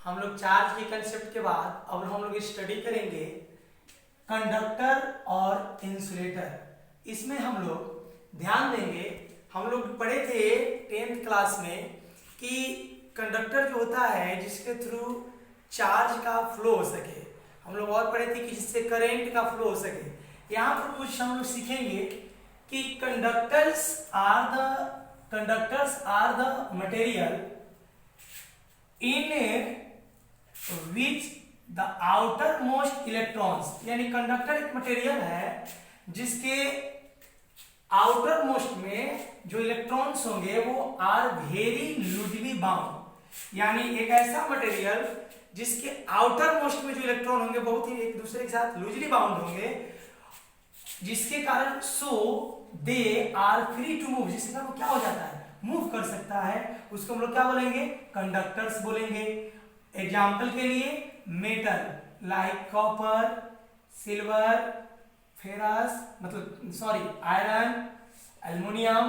हम लोग चार्ज के कंसेप्ट के बाद अब हम लोग स्टडी करेंगे कंडक्टर और इंसुलेटर। इसमें हम लोग ध्यान देंगे, हम लोग पढ़े थे 10th क्लास में कि कंडक्टर जो होता है जिसके थ्रू चार्ज का फ्लो हो सके। हम लोग और पढ़े थे कि जिससे करंट का फ्लो हो सके। यहाँ पर कुछ हम लोग सीखेंगे कि conductors are the material in which the outermost electrons, यानी कंडक्टर एक मटेरियल है जिसके आउटर मोस्ट में जो इलेक्ट्रॉन्स होंगे वो आर वेरी लूजली बाउंड, यानी एक ऐसा मटेरियल जिसके आउटर मोस्ट में जो इलेक्ट्रॉन होंगे बहुत ही एक दूसरे के साथ लूजली बाउंड होंगे, जिसके कारण so they are free to move, जिसके कारण क्या हो जाता है, मूव कर सकता है। उसको हम लोग क्या बोलेंगे, कंडक्टर्स बोलेंगे। एग्जाम्पल के लिए metal like copper, silver, ferrous iron, aluminium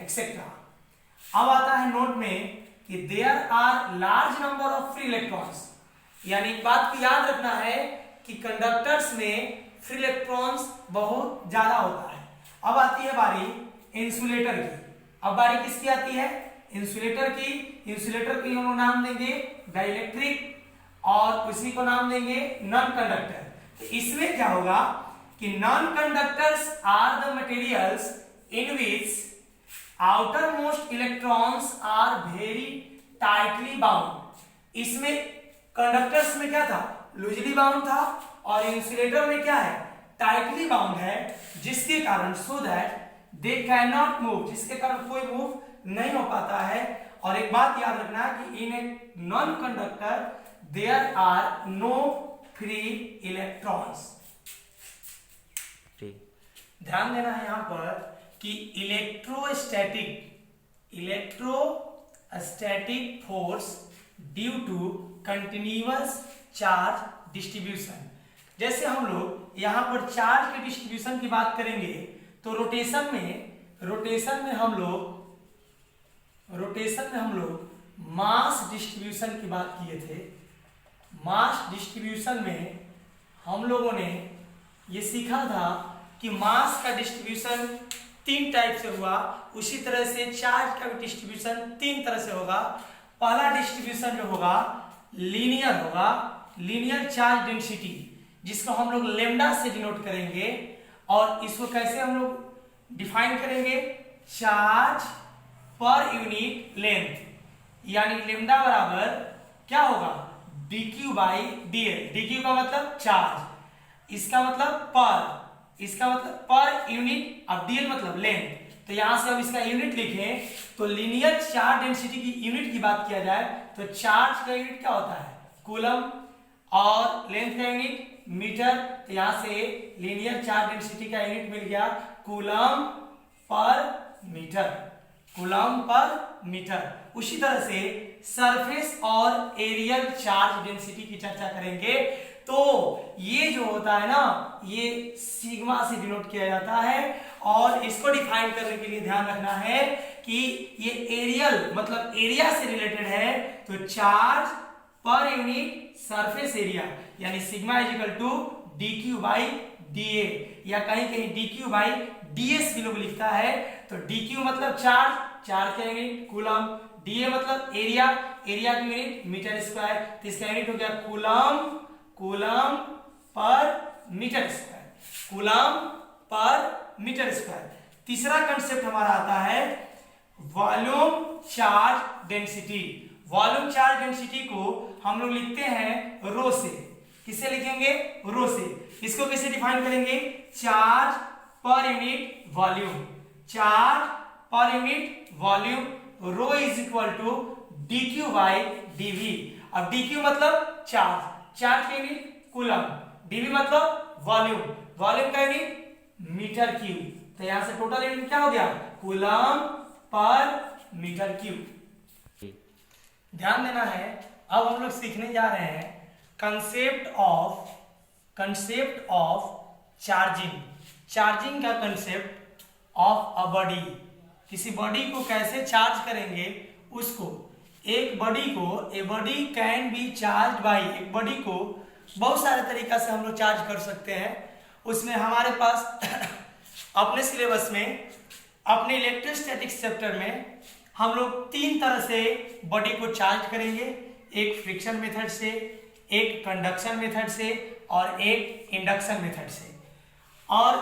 etcetera. अब आता है नोट में कि there are large number of free electrons, यानी एक बात को याद रखना है कि कंडक्टर्स में फ्री इलेक्ट्रॉन्स बहुत ज्यादा होता है। अब आती है बारी इंसुलेटर की। अब बारी किसकी आती है, इंसुलेटर की। इंसुलेटर की हम नाम देंगे डाइलेक्ट्रिक और उसी को नाम देंगे नॉन कंडक्टर। तो इसमें क्या होगा कि non conductors are the materials in which outermost electrons are very tightly bound. इसमें कंडक्टर्स में क्या था, लूजली बाउंड था, और इंसुलेटर में क्या है, टाइटली बाउंड है, जिसके कारण so that they can not move, जिसके कारण कोई मूव नहीं हो पाता है। और एक बात याद रखना कि in a non conductor there are no free electrons. ध्यान देना है यहां पर कि electrostatic force due to continuous charge distribution. जैसे हम लोग यहां पर चार्ज के डिस्ट्रीब्यूशन की बात करेंगे तो रोटेशन में हम लोग मास डिस्ट्रीब्यूशन की बात किए थे। मास डिस्ट्रीब्यूशन में हम लोगों ने ये सीखा था कि मास का डिस्ट्रीब्यूशन 3 टाइप से हुआ, उसी तरह से चार्ज का भी डिस्ट्रीब्यूशन 3 तरह से होगा। पहला डिस्ट्रीब्यूशन जो होगा लीनियर होगा, लीनियर चार्ज डेंसिटी, जिसको हम लोग लेमडा से डिनोट करेंगे। और इसको कैसे हम लोग डिफाइन करेंगे, चार्ज पर यूनिट लेंथ, यानी लेमडा बराबर क्या होगा, dq बाई dl। dq का मतलब चार्ज, इसका मतलब पर यूनिट, अब dl मतलब लेंथ। तो यहां से हम इसका यूनिट लिखें तो लीनियर चार्ज डेंसिटी की यूनिट की बात किया जाए तो चार्ज का यूनिट क्या होता है, कूलम, और लेंथ का यूनिट मीटर। तो यहां से लीनियर चार्ज डेंसिटी का यूनिट मिल गया कूलम पर मीटर। उसी तरह से सरफेस और एरियल चार्ज डेंसिटी की चर्चा करेंगे। तो ये जो होता है ना, ये सिग्मा से डिनोट किया जाता है। और इसको डिफाइन करने के लिए ध्यान रखना है कि ये एरियल मतलब एरिया से रिलेटेड है, तो चार्ज पर यूनिट सरफेस एरिया, यानी sigma is equal to dq by dA, या कहीं dq बाई ds भी लोग लिखता है। तो dq मतलब चार्ज का यूनिट कूलम, dA मतलब एरिया की यूनिट मीटर स्क्वायर, तो इसका यूनिट हो गया कूलम पर मीटर स्क्वायर। तीसरा कंसेप्ट हमारा आता है volume charge density. Volume charge density को हम लोग लिखते हैं रो से। किसे लिखेंगे, रो से। इसको कैसे डिफाइन करेंगे, चार्ज पर unit volume, rho is equal to dq by dv। अब dq मतलब चार्ज का यूनिट कूलम, dv मतलब वॉल्यूम का यूनिट मीटर क्यूब। तो यहां से टोटल यूनिट क्या हो गया, कूलम पर मीटर क्यूब। ध्यान देना है, अब हम लोग सीखने जा रहे हैं कंसेप्ट ऑफ चार्जिंग का कंसेप्ट ऑफ अ बॉडी। किसी बॉडी को कैसे चार्ज करेंगे उसको, एक बॉडी को, a body can be charge by, एक बॉडी को बहुत सारे तरीका से हम लोग चार्ज कर सकते हैं। उसमें हमारे पास अपने सिलेबस में, अपने इलेक्ट्रोस्टैटिक्स चैप्टर में हम लोग 3 तरह से बॉडी को चार्ज करेंगे, एक फ्रिक्शन मेथड से, एक कंडक्शन मेथड से और एक इंडक्शन मेथड से। और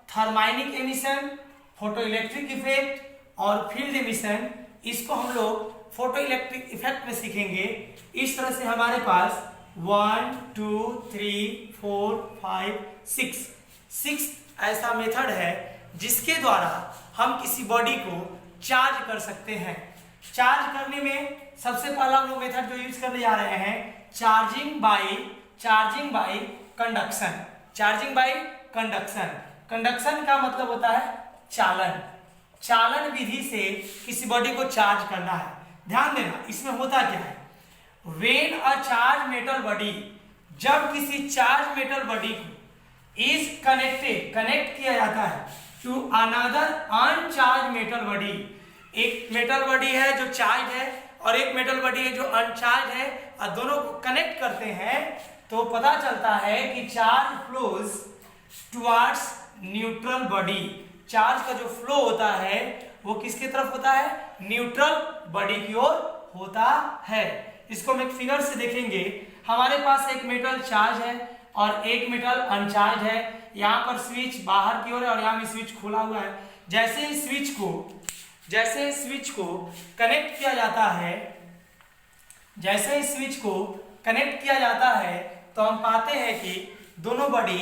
thermionic emission, photo electric effect और फील्ड एमिशन, इसको हम लोग फोटो इलेक्ट्रिक इफेक्ट में सीखेंगे। इस तरह से हमारे पास 1 2 3 4 5 6 ऐसा मेथड है जिसके द्वारा हम किसी बॉडी को चार्ज कर सकते हैं। चार्ज करने में सबसे पहला हम लोग मेथड जो यूज करने जा रहे हैं, charging by conduction. Charging by conduction, conduction का मतलब होता है चालन। चालन विधि से किसी बॉडी को चार्ज करना है। ध्यान देना, इसमें होता क्या है, when a charge metal body, जब किसी चार्ज मेटल बॉडी को इज कनेक्टेड, कनेक्ट किया जाता है to another uncharge metal body, एक मेटल बॉडी है जो चार्ज है और एक मेटल बॉडी है जो अनचार्ज है, और दोनों को कनेक्ट करते हैं तो पता चलता है कि charge flows towards neutral body. Charge का जो फ्लो होता है वो किसकी तरफ होता है, न्यूट्रल बॉडी की ओर होता है। इसको हम एक फिगर से देखेंगे। हमारे पास एक मेटल चार्ज है और एक मेटल अनचार्ज है। यहाँ पर स्विच बाहर की ओर है और यहाँ भी स्विच खुला हुआ है। जैसे ही स्विच को कनेक्ट किया जाता है, जैसे ही स्विच को कनेक्ट किया जाता है तो हम पाते हैं कि दोनों बॉडी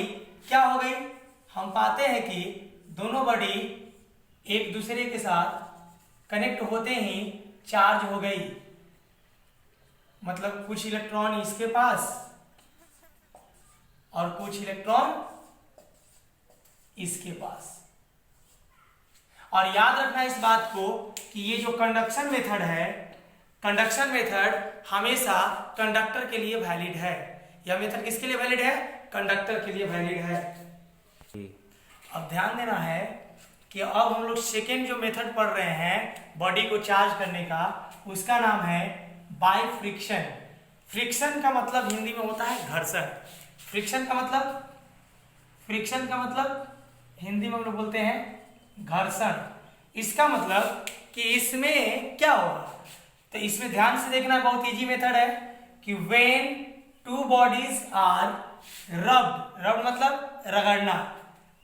क्या हो गई, हम पाते हैं कि दोनों बॉडी एक दूसरे के साथ कनेक्ट होते ही चार्ज हो गई। मतलब कुछ इलेक्ट्रॉन इसके पास और कुछ इलेक्ट्रॉन इसके पास। और याद रखना इस बात को कि ये जो कंडक्शन मेथड है, कंडक्शन मेथड हमेशा कंडक्टर के लिए वैलिड है। यह मेथड किसके लिए वैलिड है, कंडक्टर के लिए वैलिड है। अब ध्यान देना है कि अब हम लोग सेकेंड जो मेथड पढ़ रहे हैं बॉडी को चार्ज करने का, उसका नाम है बाय फ्रिक्शन। फ्रिक्शन का मतलब हिंदी में होता है घर्षण। फ्रिक्शन का मतलब हिंदी में हम लोग बोलते हैं घर्षण। इसका मतलब कि इसमें क्या होगा, तो इसमें ध्यान से देखना, बहुत इजी मेथड है कि when two bodies are rubbed मतलब रगड़ना,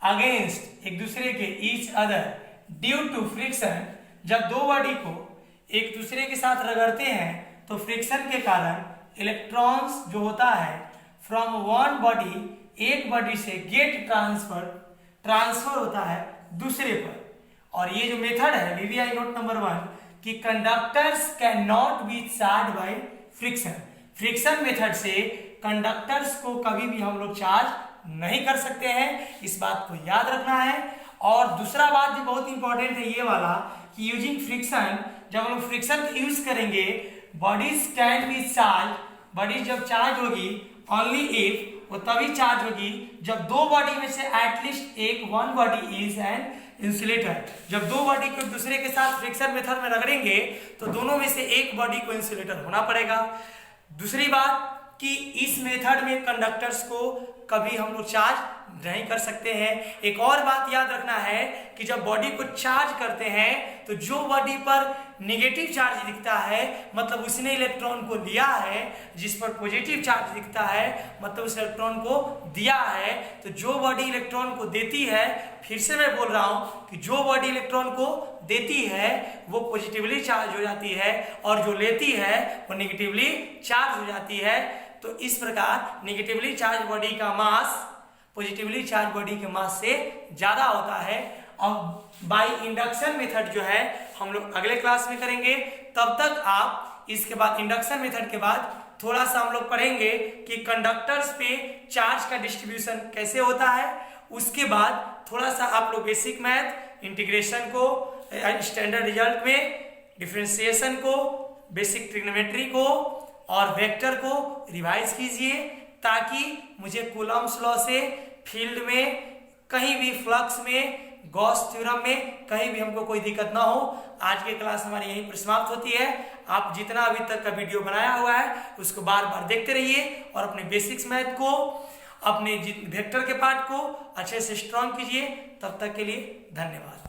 अगेंस्ट एक दूसरे के, each other due to friction, जब दो बॉडी को एक दूसरे के साथ रगड़ते हैं तो फ्रिक्शन के कारण इलेक्ट्रॉन्स जो होता है फ्रॉम वन बॉडी, एक बॉडी से गेट ट्रांसफर होता है दूसरे पर। और ये जो मेथड है VVI नोट नंबर 1 कि conductors can not be charge by friction. Friction method से कंडक्टर्स को कभी भी हम लोग चार्ज नहीं कर सकते हैं, इस बात को याद रखना है। और दूसरा बात जो बहुत इंपॉर्टेंट है ये वाला कि यूजिंग फ्रिक्शन, जब हम लोग फ्रिक्शन यूज करेंगे, bodies can be charge, bodies जब चार्ज होगी ओनली इफ, वो तभी चार्ज होगी जब दो बॉडी में से एटलीस्ट एक one body is an insulator. जब दो बॉडी को एक दूसरे के साथ फ्रिक्शन मेथड में रगड़ेंगे तो दोनों में से एक बॉडी को इंसुलेटर होना पड़ेगा। दूसरी बात कि इस मेथड में कंडक्टर्स को कभी हम लोग चार्ज नहीं कर सकते हैं। एक और बात याद रखना है कि जब बॉडी को चार्ज करते हैं तो जो बॉडी पर नेगेटिव चार्ज दिखता है मतलब उसने इलेक्ट्रॉन को लिया है, जिस पर पॉजिटिव चार्ज दिखता है मतलब उस इलेक्ट्रॉन को दिया है। तो जो बॉडी इलेक्ट्रॉन को देती है, फिर से मैं बोल रहा हूं कि जो बॉडी इलेक्ट्रॉन को देती है वो पॉजिटिवली चार्ज हो जाती है और जो लेती है वो नेगेटिवली चार्ज हो जाती है। तो इस प्रकार नेगेटिवली चार्ज बॉडी का मास पॉजिटिवली चार्ज बॉडी के मास से ज्यादा होता है। अब बाय इंडक्शन मेथड जो है हम लोग अगले क्लास में करेंगे। तब तक आप इसके बाद इंडक्शन मेथड के बाद थोड़ा सा हम लोग पढ़ेंगे कि कंडक्टर्स पे चार्ज का डिस्ट्रीब्यूशन कैसे होता है। उसके बाद थोड़ा सा आप लोग बेसिक मैथ, इंटीग्रेशन को, स्टैंडर्ड रिजल्ट में डिफरेंशिएशन को, बेसिक ट्रिग्नोमेट्री को और वेक्टर को रिवाइज कीजिए ताकि मुझे कूलम्ब्स लॉ से फील्ड में कहीं भी, फ्लक्स में, गॉस थ्योरम में कहीं भी हमको कोई दिक्कत ना हो। आज की क्लास हमारी यहीं पर समाप्त होती है। आप जितना अभी तक का वीडियो बनाया हुआ है उसको बार बार देखते रहिए और अपने बेसिक्स मैथ को, अपने वेक्टर के पार्ट को अच्छे से स्ट्रॉन्ग कीजिए। तब तक के लिए धन्यवाद।